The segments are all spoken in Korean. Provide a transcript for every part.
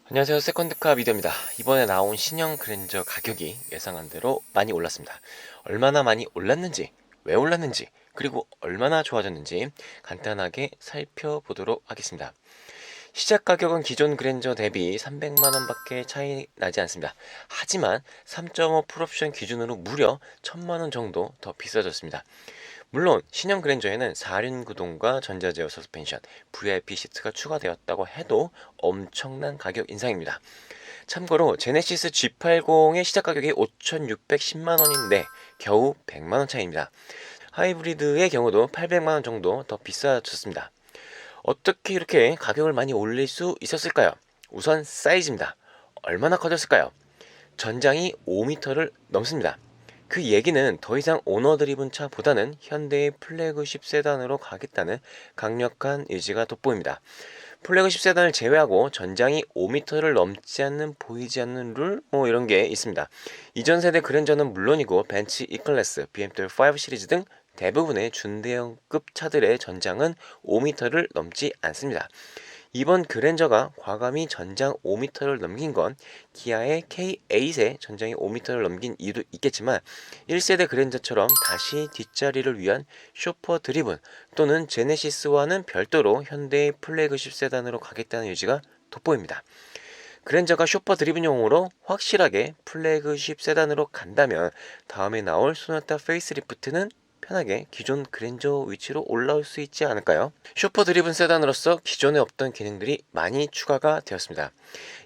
안녕하세요. 세컨드카 미디어입니다. 이번에 나온 신형 그랜저 가격이 예상한 대로 많이 올랐습니다. 얼마나 많이 올랐는지, 왜 올랐는지, 그리고 얼마나 좋아졌는지 간단하게 살펴보도록 하겠습니다. 시작 가격은 기존 그랜저 대비 300만원 밖에 차이 나지 않습니다. 하지만 3.5 풀옵션 기준으로 무려 1000만원 정도 더 비싸졌습니다. 물론 신형 그랜저에는 4륜 구동과 전자제어 서스펜션, VIP 시트가 추가되었다고 해도 엄청난 가격 인상입니다. 참고로 제네시스 G80의 시작 가격이 5,610만원인데 겨우 100만원 차이입니다. 하이브리드의 경우도 800만원 정도 더 비싸졌습니다. 어떻게 이렇게 가격을 많이 올릴 수 있었을까요? 우선 사이즈입니다. 얼마나 커졌을까요? 전장이 5m를 넘습니다. 그 얘기는 더 이상 오너 드리븐 차보다는 현대의 플래그십 세단으로 가겠다는 강력한 의지가 돋보입니다. 플래그십 세단을 제외하고 전장이 5m를 넘지 않는 보이지 않는 룰 이런 게 있습니다. 이전 세대 그랜저는 물론이고 벤츠 E클래스, BMW 5 시리즈 등 대부분의 준대형급 차들의 전장은 5m를 넘지 않습니다. 이번 그랜저가 과감히 전장 5m를 넘긴 건 기아의 K8의 전장이 5m를 넘긴 이유도 있겠지만 1세대 그랜저처럼 다시 뒷자리를 위한 쇼퍼 드리븐 또는 제네시스와는 별도로 현대의 플래그십 세단으로 가겠다는 의지가 돋보입니다. 그랜저가 쇼퍼 드리븐용으로 확실하게 플래그십 세단으로 간다면 다음에 나올 소나타 페이스리프트는 편하게 기존 그랜저 위치로 올라올 수 있지 않을까요? 쇼퍼 드리븐 세단으로서 기존에 없던 기능들이 많이 추가가 되었습니다.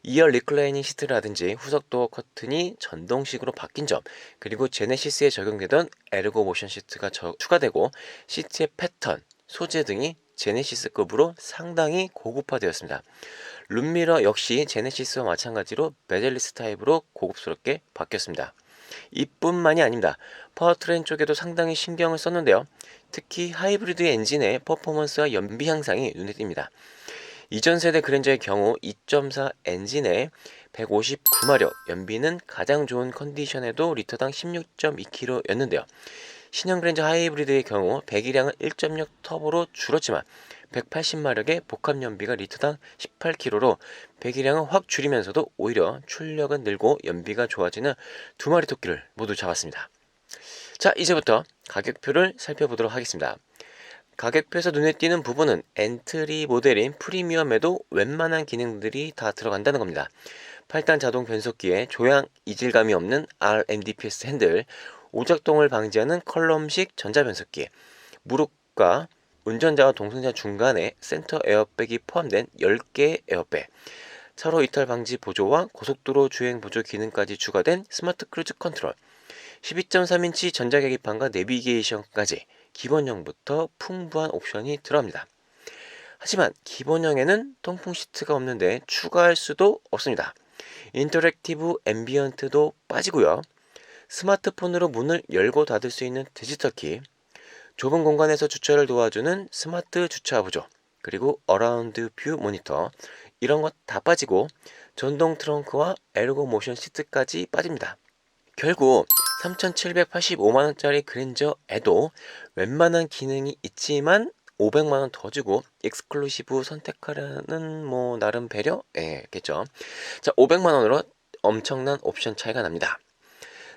2열 리클라이닝 시트라든지 후석 도어 커튼이 전동식으로 바뀐 점, 그리고 제네시스에 적용되던 에르고 모션 시트가 추가되고 시트의 패턴, 소재 등이 제네시스급으로 상당히 고급화되었습니다. 룸미러 역시 제네시스와 마찬가지로 베젤리스 타입으로 고급스럽게 바뀌었습니다. 이뿐만이 아닙니다. 파워트레인 쪽에도 상당히 신경을 썼는데요. 특히 하이브리드 엔진의 퍼포먼스와 연비 향상이 눈에 띕니다. 이전 세대 그랜저의 경우 2.4 엔진에 159마력, 연비는 가장 좋은 컨디션에도 리터당 16.2km였는데요. 신형 그랜저 하이브리드의 경우 배기량은 1.6 터보로 줄었지만 180마력의 복합 연비가 리터당 18km로 배기량은 확 줄이면서도 오히려 출력은 늘고 연비가 좋아지는 두 마리 토끼를 모두 잡았습니다. 자, 이제부터 가격표를 살펴보도록 하겠습니다. 가격표에서 눈에 띄는 부분은 엔트리 모델인 프리미엄에도 웬만한 기능들이 다 들어간다는 겁니다. 8단 자동 변속기에 조향 이질감이 없는 RMDPS 핸들, 오작동을 방지하는 컬럼식 전자변속기, 무릎과 운전자와 동승자 중간에 센터 에어백이 포함된 10개의 에어백, 차로 이탈 방지 보조와 고속도로 주행 보조 기능까지 추가된 스마트 크루즈 컨트롤, 12.3인치 전자계기판과 내비게이션까지 기본형부터 풍부한 옵션이 들어갑니다. 하지만 기본형에는 통풍 시트가 없는데 추가할 수도 없습니다. 인터랙티브 앰비언트도 빠지고요. 스마트폰으로 문을 열고 닫을 수 있는 디지털 키, 좁은 공간에서 주차를 도와주는 스마트 주차 보조, 그리고 어라운드 뷰 모니터, 이런 것 다 빠지고 전동 트렁크와 에르고 모션 시트까지 빠집니다. 결국 3,785만원짜리 그랜저에도 웬만한 기능이 있지만 500만원 더 주고 익스클루시브 선택하려는 나름 배려겠죠. 자, 500만원으로 엄청난 옵션 차이가 납니다.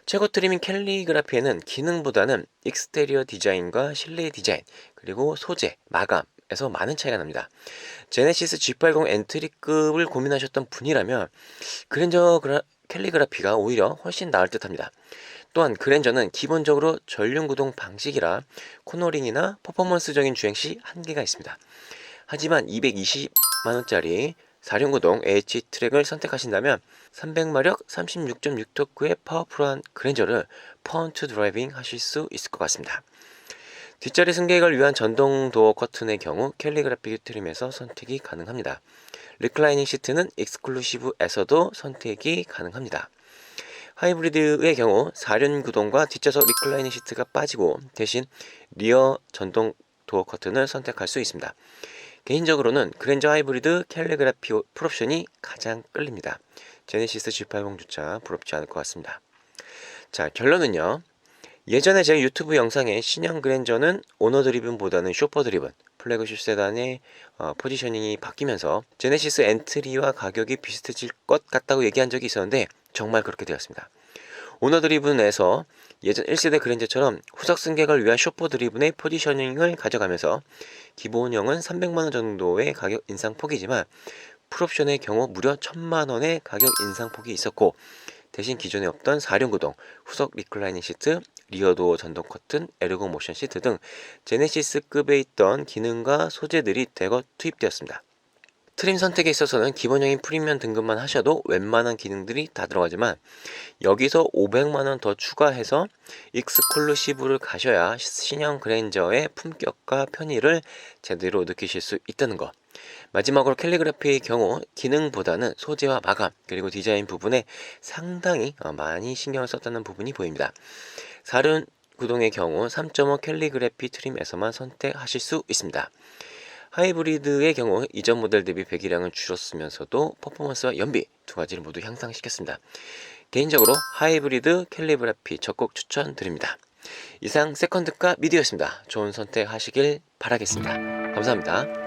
최고 트림인 캘리그라피에는 기능보다는 익스테리어 디자인과 실내 디자인, 그리고 소재, 마감에서 많은 차이가 납니다. 제네시스 G80 엔트리급을 고민하셨던 분이라면 그랜저 캘리그라피가 오히려 훨씬 나을 듯합니다. 또한 그랜저는 기본적으로 전륜구동 방식이라 코너링이나 퍼포먼스적인 주행 시 한계가 있습니다. 하지만 220만원짜리 4륜구동 H트랙을 선택하신다면 300마력 36.6토크의 파워풀한 그랜저를 펀트 드라이빙 하실 수 있을 것 같습니다. 뒷자리 승객을 위한 전동 도어 커튼의 경우 캘리그라픽 트림에서 선택이 가능합니다. 리클라이닝 시트는 익스클루시브에서도 선택이 가능합니다. 하이브리드의 경우 4륜 구동과 뒷좌석 리클라이닝 시트가 빠지고 대신 리어 전동 도어 커튼을 선택할 수 있습니다. 개인적으로는 그랜저 하이브리드 캘리그라피 풀옵션이 가장 끌립니다. 제네시스 G80조차 부럽지 않을 것 같습니다. 자, 결론은요. 예전에 제 유튜브 영상에 신형 그랜저는 오너 드리븐보다는 쇼퍼 드리븐, 플래그십 세단의 포지셔닝이 바뀌면서 제네시스 엔트리와 가격이 비슷해질 것 같다고 얘기한 적이 있었는데 정말 그렇게 되었습니다. 오너 드리븐에서 예전 1세대 그랜저처럼 후석 승객을 위한 쇼퍼 드리븐의 포지셔닝을 가져가면서 기본형은 300만원 정도의 가격 인상폭이지만 풀옵션의 경우 무려 1000만원의 가격 인상폭이 있었고, 대신 기존에 없던 4륜 구동, 후석 리클라이닝 시트, 리어도어 전동 커튼, 에르고 모션 시트 등 제네시스급에 있던 기능과 소재들이 대거 투입되었습니다. 트림 선택에 있어서는 기본형인 프리미엄 등급만 하셔도 웬만한 기능들이 다 들어가지만 여기서 500만원 더 추가해서 익스클루시브를 가셔야 신형 그랜저의 품격과 편의를 제대로 느끼실 수 있다는 거. 마지막으로 캘리그라피의 경우 기능보다는 소재와 마감 그리고 디자인 부분에 상당히 많이 신경을 썼다는 부분이 보입니다. 4륜 구동의 경우 3.5 캘리그래피 트림에서만 선택하실 수 있습니다. 하이브리드의 경우 이전 모델 대비 배기량은 줄었으면서도 퍼포먼스와 연비 두 가지를 모두 향상시켰습니다. 개인적으로 하이브리드 캘리그래피 적극 추천드립니다. 이상 세컨드카 미디어였습니다. 좋은 선택하시길 바라겠습니다. 감사합니다.